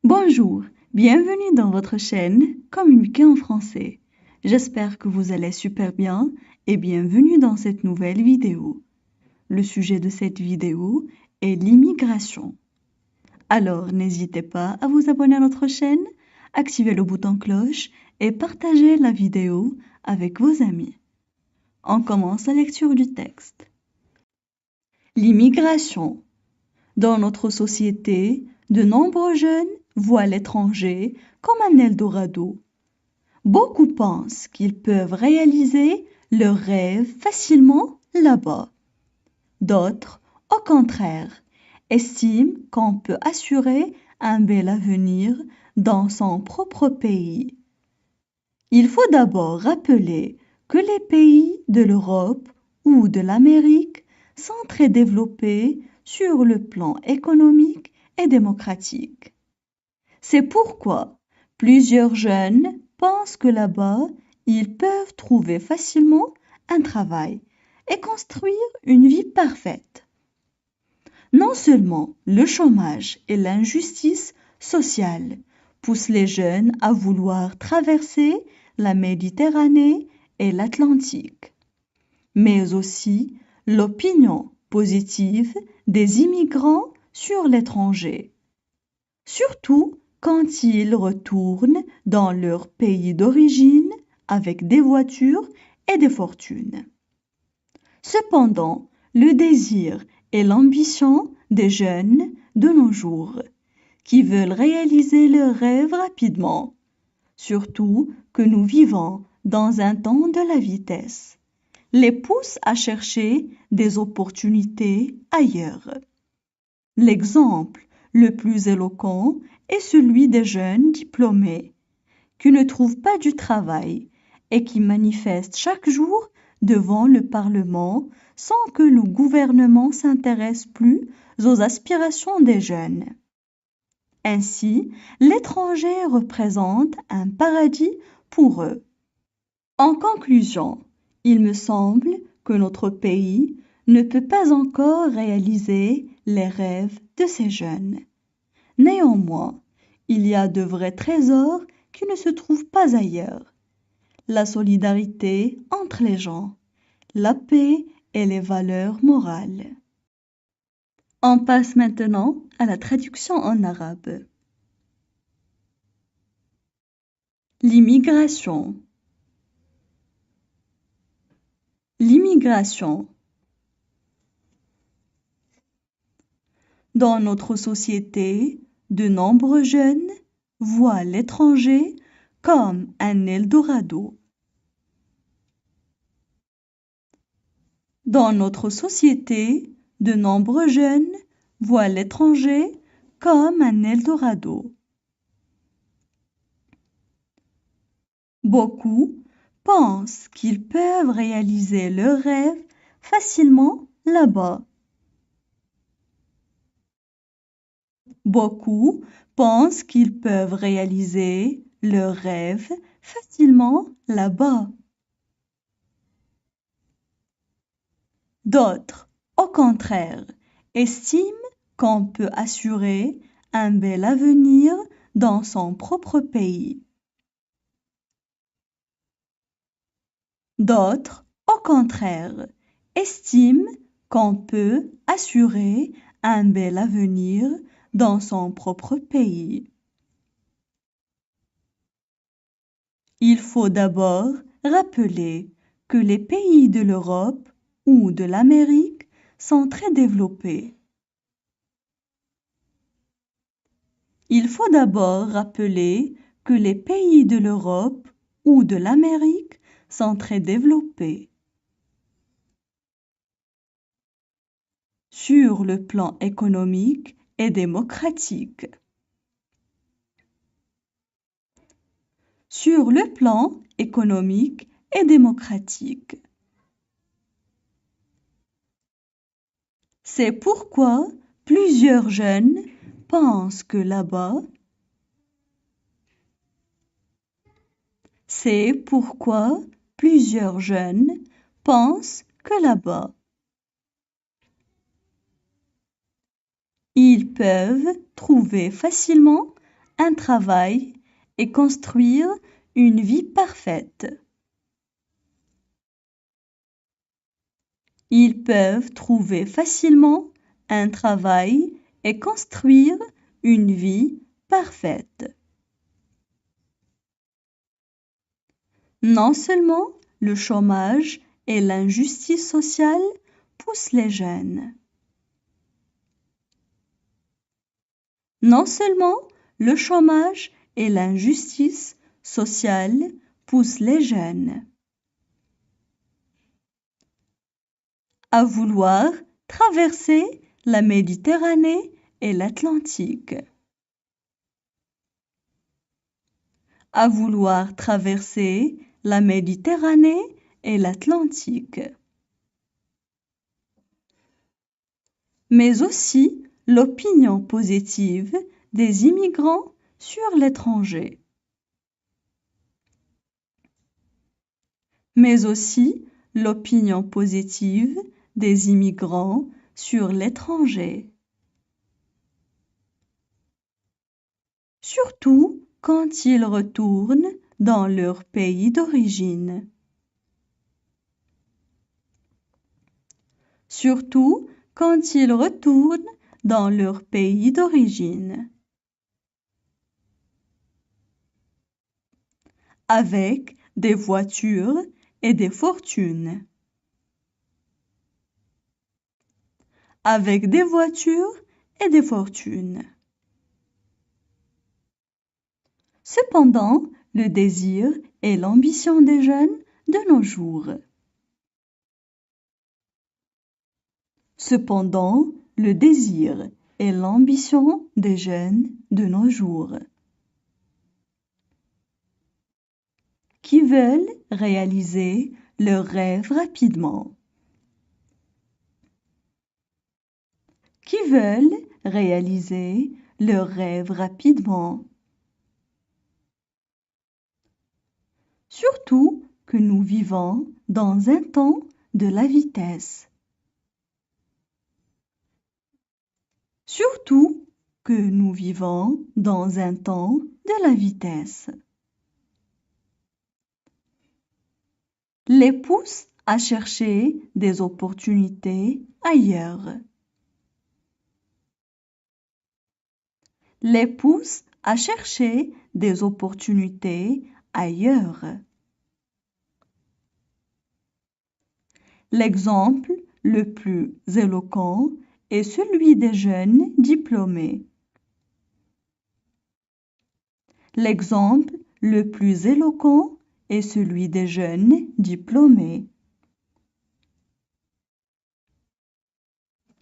Bonjour, bienvenue dans votre chaîne Communiquer en français. J'espère que vous allez super bien et bienvenue dans cette nouvelle vidéo. Le sujet de cette vidéo est l'immigration. Alors n'hésitez pas à vous abonner à notre chaîne, activer le bouton cloche et partager la vidéo avec vos amis. On commence la lecture du texte. L'immigration. Dans notre société, de nombreux jeunes voient l'étranger comme un Eldorado. Beaucoup pensent qu'ils peuvent réaliser leurs rêves facilement là-bas. D'autres, au contraire, estiment qu'on peut assurer un bel avenir dans son propre pays. Il faut d'abord rappeler que les pays de l'Europe ou de l'Amérique sont très développés sur le plan économique et démocratique. C'est pourquoi plusieurs jeunes pensent que là-bas, ils peuvent trouver facilement un travail et construire une vie parfaite. Non seulement le chômage et l'injustice sociale poussent les jeunes à vouloir traverser la Méditerranée et l'Atlantique, mais aussi l'opinion positive des immigrants sur l'étranger, surtout quand ils retournent dans leur pays d'origine avec des voitures et des fortunes. Cependant, le désir et l'ambition des jeunes de nos jours, qui veulent réaliser leurs rêves rapidement, surtout que nous vivons dans un temps de la vitesse, les poussent à chercher des opportunités ailleurs. L'exemple le plus éloquent est celui des jeunes diplômés qui ne trouvent pas du travail et qui manifestent chaque jour devant le Parlement sans que le gouvernement s'intéresse plus aux aspirations des jeunes. Ainsi, l'étranger représente un paradis pour eux. En conclusion, il me semble que notre pays ne peut pas encore réaliser les rêves de ces jeunes. Néanmoins, il y a de vrais trésors qui ne se trouvent pas ailleurs. La solidarité entre les gens, la paix et les valeurs morales. On passe maintenant à la traduction en arabe. L'immigration. L'immigration. Dans notre société, de nombreux jeunes voient l'étranger comme un Eldorado. Dans notre société, de nombreux jeunes voient l'étranger comme un Eldorado. Beaucoup pensent qu'ils peuvent réaliser leurs rêves facilement là-bas. Beaucoup pensent qu'ils peuvent réaliser leurs rêves facilement là-bas. D'autres, au contraire, estiment qu'on peut assurer un bel avenir dans son propre pays. D'autres, au contraire, estiment qu'on peut assurer un bel avenir dans son propre pays. Il faut d'abord rappeler que les pays de l'Europe ou de l'Amérique sont très développés. Il faut d'abord rappeler que les pays de l'Europe ou de l'Amérique sont très développés. Sur le plan économique et démocratique. Sur le plan économique et démocratique. C'est pourquoi plusieurs jeunes pensent que là-bas, c'est pourquoi plusieurs jeunes pensent que là-bas, ils peuvent trouver facilement un travail et construire une vie parfaite. Ils peuvent trouver facilement un travail et construire une vie parfaite. Non seulement le chômage et l'injustice sociale poussent les jeunes. Non seulement le chômage et l'injustice sociale poussent les jeunes à vouloir traverser la Méditerranée et l'Atlantique. À vouloir traverser la Méditerranée et l'Atlantique. Mais aussi l'opinion positive des immigrants sur l'étranger. Mais aussi l'opinion positive des immigrants sur l'étranger. Surtout quand ils retournent dans leur pays d'origine. Surtout quand ils retournent dans leur pays d'origine. Avec des voitures et des fortunes. Avec des voitures et des fortunes. Cependant, le désir et l'ambition des jeunes de nos jours. Cependant, le désir et l'ambition des jeunes de nos jours. Qui veulent réaliser leurs rêves rapidement. Qui veulent réaliser leurs rêves rapidement. Surtout que nous vivons dans un temps de la vitesse. Surtout que nous vivons dans un temps de la vitesse. Les pousse à chercher des opportunités ailleurs. Les pousse à chercher des opportunités ailleurs. L'exemple le plus éloquent est celui des jeunes diplômés. L'exemple le plus éloquent est celui des jeunes diplômés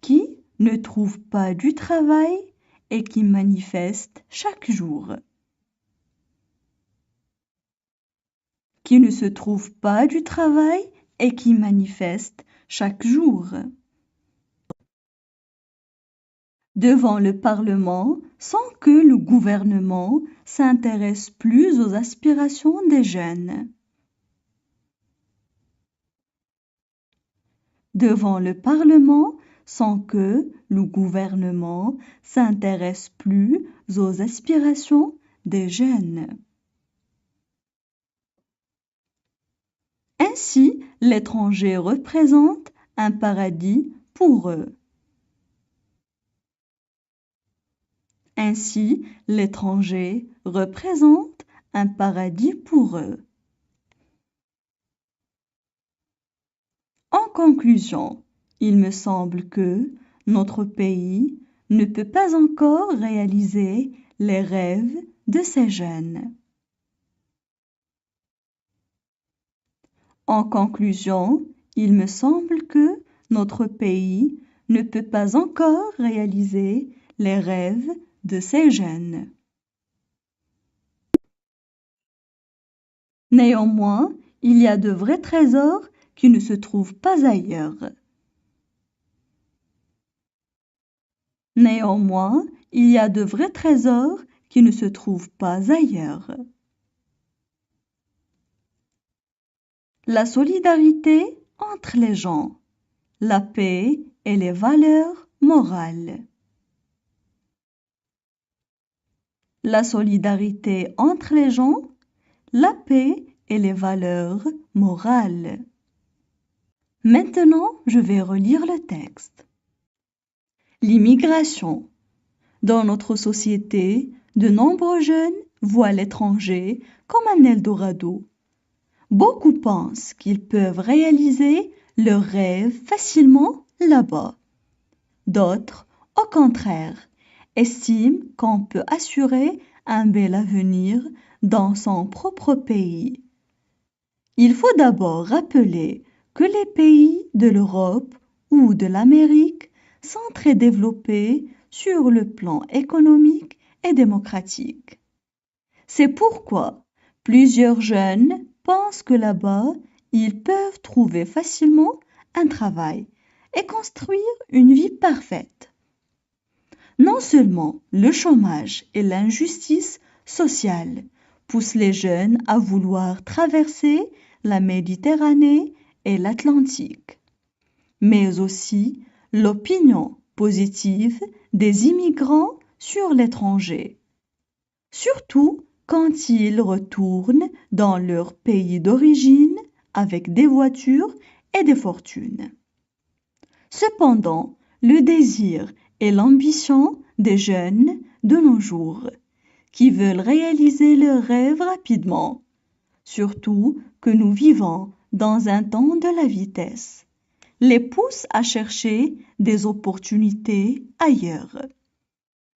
qui ne trouvent pas du travail et qui manifestent chaque jour. Qui ne se trouvent pas du travail et qui manifestent chaque jour. Devant le Parlement sans que le gouvernement s'intéresse plus aux aspirations des jeunes. Devant le Parlement sans que le gouvernement s'intéresse plus aux aspirations des jeunes. Ainsi, l'étranger représente un paradis pour eux. Ainsi, l'étranger représente un paradis pour eux. En conclusion, il me semble que notre pays ne peut pas encore réaliser les rêves de ces jeunes. En conclusion, il me semble que notre pays ne peut pas encore réaliser les rêves de ces jeunes. Néanmoins, il y a de vrais trésors qui ne se trouvent pas ailleurs. Néanmoins, il y a de vrais trésors qui ne se trouvent pas ailleurs. La solidarité entre les gens, la paix et les valeurs morales. la solidarité entre les gens, la paix et les valeurs morales. Maintenant, je vais relire le texte. L'immigration. Dans notre société, de nombreux jeunes voient l'étranger comme un Eldorado. Beaucoup pensent qu'ils peuvent réaliser leurs rêves facilement là-bas. D'autres, au contraire, estiment qu'on peut assurer un bel avenir dans son propre pays. Il faut d'abord rappeler que les pays de l'Europe ou de l'Amérique sont très développés sur le plan économique et démocratique. C'est pourquoi plusieurs jeunes pensent que là-bas, ils peuvent trouver facilement un travail et construire une vie parfaite. Non seulement le chômage et l'injustice sociale poussent les jeunes à vouloir traverser la Méditerranée et l'Atlantique, mais aussi l'opinion positive des immigrants sur l'étranger, surtout quand ils retournent dans leur pays d'origine avec des voitures et des fortunes. Cependant, le désir et l'ambition des jeunes de nos jours, qui veulent réaliser leurs rêves rapidement, surtout que nous vivons dans un temps de la vitesse, les poussent à chercher des opportunités ailleurs.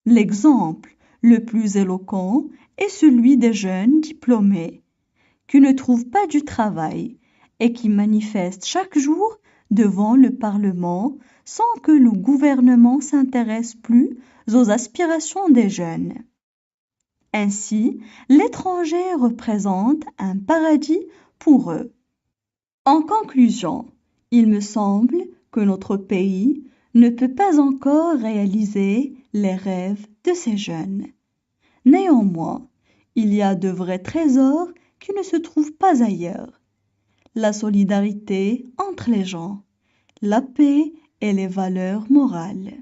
L'exemple le plus éloquent est celui des jeunes diplômés qui ne trouvent pas du travail et qui manifestent chaque jour devant le Parlement sans que le gouvernement s'intéresse plus aux aspirations des jeunes. Ainsi, l'étranger représente un paradis pour eux. En conclusion, il me semble que notre pays ne peut pas encore réaliser les rêves de ces jeunes. Néanmoins, il y a de vrais trésors qui ne se trouvent pas ailleurs. La solidarité entre les gens, la paix et les valeurs morales.